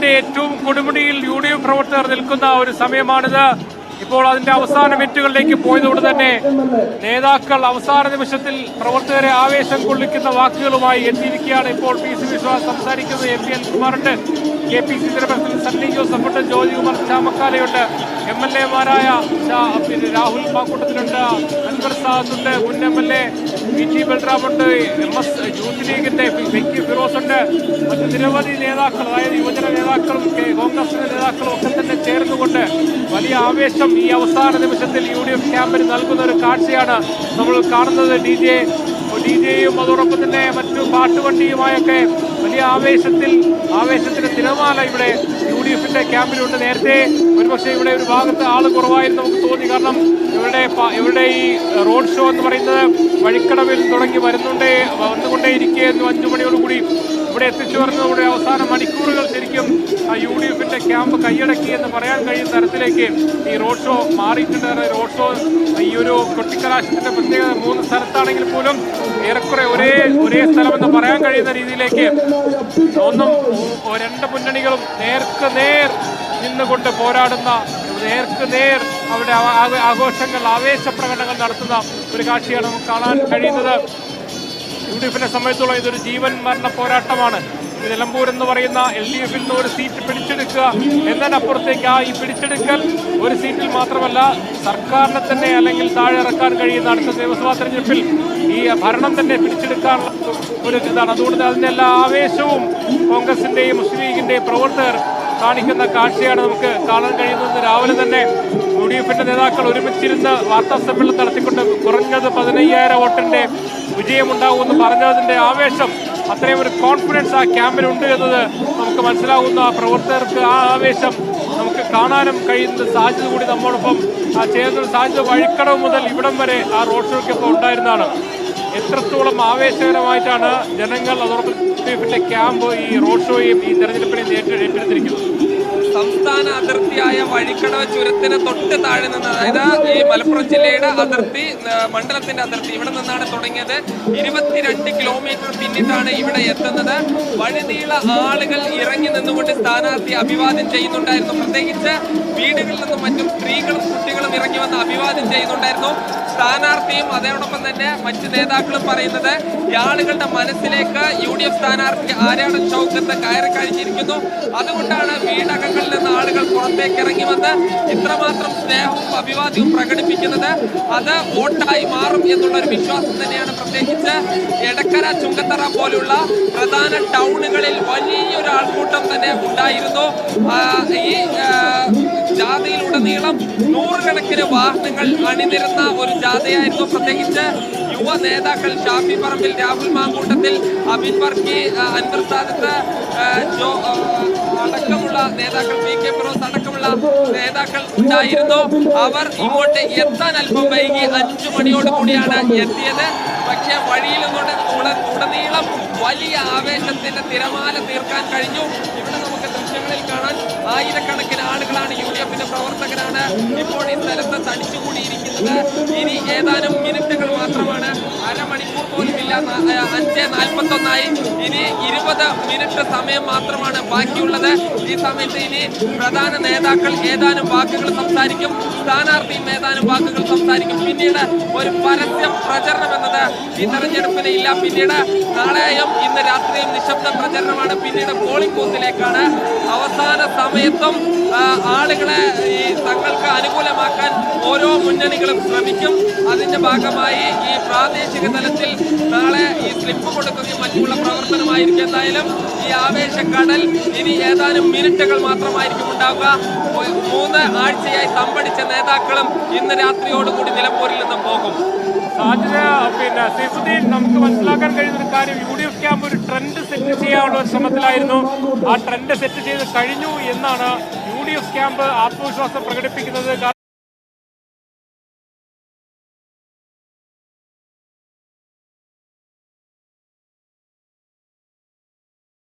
സമരത്തിന്റെ ഏറ്റവും കൊടുമുടിയിൽ UDF പ്രവർത്തകർ നിൽക്കുന്ന ഒരു സമയമാണിത്. ഇപ്പോൾ അതിന്റെ അവസാന മിനിറ്റുകളിലേക്ക് പോയതുകൊണ്ട് തന്നെ നേതാക്കൾ അവസാന നിമിഷത്തിൽ പ്രവർത്തകരെ ആവേശം കൊള്ളിക്കുന്ന വാക്കുകളുമായി എത്തിയിരിക്കുകയാണ്. ഇപ്പോൾ PC വിശ്വാസ് സംസാരിക്കുന്നത്, MP അനിൽകുമാറുണ്ട്, KPCC പ്രസിഡന്റ് സണ്ണി ജോസഫുണ്ട്, ജ്യോതികുമാർ ചാമക്കാലയുണ്ട്, MLA-മാരായ രാഹുൽ മാക്കൂട്ടത്തിലുണ്ട്, അൻവർ സാദുണ്ട്, മുൻ MLA VT ബൽറാമുണ്ട്, MS യൂത്ത് ലീഗിന്റെ ഫിറോസ് ഉണ്ട്, മറ്റ് നിരവധി നേതാക്കൾ, അതായത് യുവജന നേതാക്കളും കോൺഗ്രസിന്റെ നേതാക്കളും ഒക്കെ തന്നെ ചേർന്നുകൊണ്ട് വലിയ ആവേശം ഈ അവസാന നിമിഷത്തിൽ UDF ക്യാമ്പിന് നൽകുന്ന ഒരു കാഴ്ചയാണ് നമ്മൾ കാണുന്നത്. ഡിജെയും അതോടൊപ്പം തന്നെ മറ്റു പാട്ടുവണ്ടിയുമായൊക്കെ വലിയ ആവേശത്തിന്റെ തിരമാല ഇവിടെ UDFന്റെ ക്യാമ്പിലുണ്ട്. നേരത്തെ ഒരുപക്ഷെ ഇവിടെ ഒരു ഭാഗത്ത് ആൾ കുറവായിരുന്നു നമുക്ക് തോന്നി. കാരണം ഇവിടെ ഈ റോഡ് ഷോ എന്ന് പറയുന്നത് വഴിക്കടവിൽ തുടങ്ങി വന്നുകൊണ്ടേയിരിക്കുകയായിരുന്നു. 5 മണിയോടുകൂടി ഇവിടെ എത്തിച്ചേർന്നതോടെ അവസാന മണിക്കൂറുകൾ ശരിക്കും UDFന്റെ ക്യാമ്പ് കൈയടക്കി എന്ന് പറയാൻ കഴിയുന്ന തരത്തിലേക്ക് ഈ റോഡ് ഷോ മാറിയിട്ടുണ്ട്. റോഡ് ഷോ ഈ ഒരു കൊട്ടിക്കലാശത്തിന്റെ പ്രത്യേകത 3 സ്ഥലത്താണെങ്കിൽ പോലും ഏറെക്കുറെ ഒരേ സ്ഥലമെന്ന് പറയാൻ കഴിയുന്ന രീതിയിലേക്ക് രണ്ട് മുന്നണികളും നേർക്ക് നേർ നിന്നുകൊണ്ട് പോരാടുന്ന, നേർക്ക് നേർ അവിടെ ആഘോഷങ്ങൾ, ആവേശ പ്രകടനങ്ങൾ നടത്തുന്ന ഒരു കാഴ്ചയാണ് നമുക്ക് കാണാൻ കഴിയുന്നത്. UDFനെ സംബന്ധിച്ചോളം ഇതൊരു ജീവൻ മരണ പോരാട്ടമാണ്. നിലമ്പൂർ എന്ന് പറയുന്ന LDFൽ നിന്ന് ഒരു സീറ്റ് പിടിച്ചെടുക്കുക എന്നതിനപ്പുറത്തേക്ക് ഈ പിടിച്ചെടുക്കൽ ഒരു സീറ്റിൽ മാത്രമല്ല, സർക്കാരിനെ തന്നെ അല്ലെങ്കിൽ താഴെ ഇറക്കാൻ കഴിയുന്ന അടുത്ത നിയമസഭാ തെരഞ്ഞെടുപ്പിൽ ഈ ഭരണം തന്നെ പിടിച്ചെടുക്കാനുള്ള ഒരു ഇതാണ്. അതുകൊണ്ട് അതിൻ്റെ എല്ലാ ആവേശവും കോൺഗ്രസിന്റെയും മുസ്ലിം ലീഗിന്റെയും പ്രവർത്തകർ കാണിക്കുന്ന കാഴ്ചയാണ് നമുക്ക് കാണാൻ കഴിയുന്നത്. രാവിലെ തന്നെ UDFന്റെ നേതാക്കൾ ഒരുമിച്ചിരുന്ന് വാർത്താ സമ്മേളനം നടത്തിക്കൊണ്ട് കുറഞ്ഞത് 15,000 വോട്ടിന്റെ വിജയമുണ്ടാകുമെന്ന് പറഞ്ഞതിന്റെ ആവേശം, അത്രയും ഒരു കോൺഫിഡൻസ് ആ ക്യാമ്പിലുണ്ട് എന്നത് നമുക്ക് മനസ്സിലാകുന്ന പ്രവർത്തകർക്ക് ആ ആവേശം നമുക്ക് കാണാനും കഴിയുന്ന സാധ്യത കൂടി നമ്മോടൊപ്പം ചേർന്ന സാധ്യത വഴിക്കടവ് മുതൽ ഇവിടം വരെ ആ റോഡ് ഷോയ്ക്കൊപ്പം ഉണ്ടായിരുന്നതാണ്. എത്രത്തോളം ആവേശകരമായിട്ടാണ് ജനങ്ങൾ അതോടൊപ്പം UDFന്റെ ക്യാമ്പ് ഈ റോഡ് ഷോയും ഈ തെരഞ്ഞെടുപ്പിനെ ഏറ്റെടുത്തിരിക്കുന്നത്. സംസ്ഥാന അതിർത്തിയായ വഴിക്കടവ് ചുരത്തിന് തൊട്ട് താഴെ നിന്ന്, അതായത് ഈ മലപ്പുറം ജില്ലയുടെ അതിർത്തി, മണ്ഡലത്തിന്റെ അതിർത്തി, ഇവിടെ നിന്നാണ് തുടങ്ങിയത്. 22 കിലോമീറ്റർ പിന്നിട്ടാണ് ഇവിടെ എത്തുന്നത്. വഴിനീള ആളുകൾ ഇറങ്ങി നിന്നുകൊണ്ട് സ്ഥാനാർത്ഥി അഭിവാദ്യം ചെയ്യുന്നുണ്ടായിരുന്നു. പ്രത്യേകിച്ച് വീടുകളിൽ നിന്നും മറ്റും സ്ത്രീകളും കുട്ടികളും ഇറങ്ങി വന്ന് അഭിവാദ്യം ചെയ്യുന്നുണ്ടായിരുന്നു. സ്ഥാനാർത്ഥിയും അതോടൊപ്പം തന്നെ മറ്റ് നേതാക്കളും പറയുന്നത് ഈ ആളുകളുടെ മനസ്സിലേക്ക് UDF സ്ഥാനാർത്ഥി ആര്യാടൻ ഷൗക്കത്ത് കയറി കഴിഞ്ഞിരിക്കുന്നു. അതുകൊണ്ടാണ് വീടകങ്ങളിൽ നിന്ന് ആളുകൾ പുറത്തേക്ക് ഇറങ്ങി വന്ന് ഇത്രമാത്രം സ്നേഹവും അഭിവാദ്യവും പ്രകടിപ്പിക്കുന്നത്. അത് വോട്ടായി മാറും എന്നുള്ളൊരു വിശ്വാസം തന്നെയാണ്. പ്രത്യേകിച്ച് എടക്കര, ചുങ്കത്തറ പോലുള്ള പ്രധാന ടൗണുകളിൽ വലിയൊരു ആൾക്കൂട്ടം തന്നെ ഉണ്ടായിരുന്നു. ഈ ജാഥയിലുടനീളം 100 കണക്കിന് വാഹനങ്ങൾ അണിനിരുന്ന ഒരു ജാഥയായിരുന്നു. പ്രത്യേകിച്ച് യുവ നേതാക്കൾ ഷാഫി പറമ്പിൽ, രാഹുൽ മാങ്കൂട്ടത്തിൽ, അബിൻ വർക്കി, അൻവർ സാദത്ത് അടക്കമുള്ള നേതാക്കൾ, PK ഫിറോസ് അടക്കമുള്ള നേതാക്കൾ ഉണ്ടായിരുന്നു. അവർ ഇങ്ങോട്ട് എത്താൻ അല്പം വൈകി 5 മണിയോടുകൂടിയാണ് എത്തിയത്. പക്ഷേ വഴിയിൽ ഉടനീളം വലിയ ആവേശത്തിന്റെ തിരമാല തീർക്കാൻ കഴിഞ്ഞു. ഇവിടെ നമുക്ക് ദൃശ്യങ്ങളിൽ കാണാൻ ആയിരക്കണക്കിന് ആളുകളാണ്, UDFന്റെ പ്രവർത്തകരാണ് ഇപ്പോൾ ഈ സ്ഥലത്ത് തടിച്ചുകൂടിയിരിക്കുന്നത്. ഇനി ഏതാനും മിനിറ്റുകൾ മാത്രമാണ്, അരമണിക്കൂർ പോലും ഇല്ല, 5:41 ഇനി 20 മിനിറ്റ് സമയം മാത്രമാണ് ബാക്കിയുള്ളത്. ഈ സമയത്ത് ഇനി പ്രധാന നേതാക്കൾ ഏതാനും വാക്കുകൾ സംസാരിക്കും, സ്ഥാനാർത്ഥിയും ഏതാനും വാക്കുകൾ സംസാരിക്കും. പിന്നീട് ഒരു പരസ്യ പ്രചരണം എന്നത് ഈ തെരഞ്ഞെടുപ്പിന് ഇല്ല. പിന്നീട് നാളെയും ഇന്ന് രാത്രിയും നിശബ്ദ പ്രചരണമാണ്. പിന്നീട് പോളിംഗ് ബൂത്തിലേക്കാണ്. അവസാന സമയത്തും ആളുകളെ ഈ തങ്ങൾക്ക് അനുകൂലമാക്കാൻ ഓരോ മുന്നണികളും ശ്രമിക്കും. അതിന്റെ ഭാഗമായി ഈ പ്രാദേശിക തലത്തിൽ നാളെ ഈ സ്ലിപ്പ് കൊടുക്കുകയും മറ്റുള്ള പ്രവർത്തനമായിരിക്കും. എന്തായാലും ഈ ആവേശക്കടൽ ഇനി ഏതാനും മിനിറ്റുകൾ മാത്രമായിരിക്കും ഉണ്ടാവുക. 3 ആഴ്ചയായി തമ്പടിച്ച നേതാക്കളും ഇന്ന് രാത്രിയോടുകൂടി നിലമ്പൂരിൽ നിന്നും പോകും. സൈഫുദ്ദീൻ, നമുക്ക് മനസ്സിലാക്കാൻ കഴിയുന്ന ഒരു കാര്യം, UDF ക്യാമ്പ് ഒരു ട്രെൻഡ് സെറ്റ് ചെയ്യാനുള്ള ഒരു ശ്രമത്തിലായിരുന്നു. ആ ട്രെൻഡ് സെറ്റ് ചെയ്ത് കഴിഞ്ഞു എന്നാണ് UDF ക്യാമ്പ് ആത്മവിശ്വാസം പ്രകടിപ്പിക്കുന്നത്.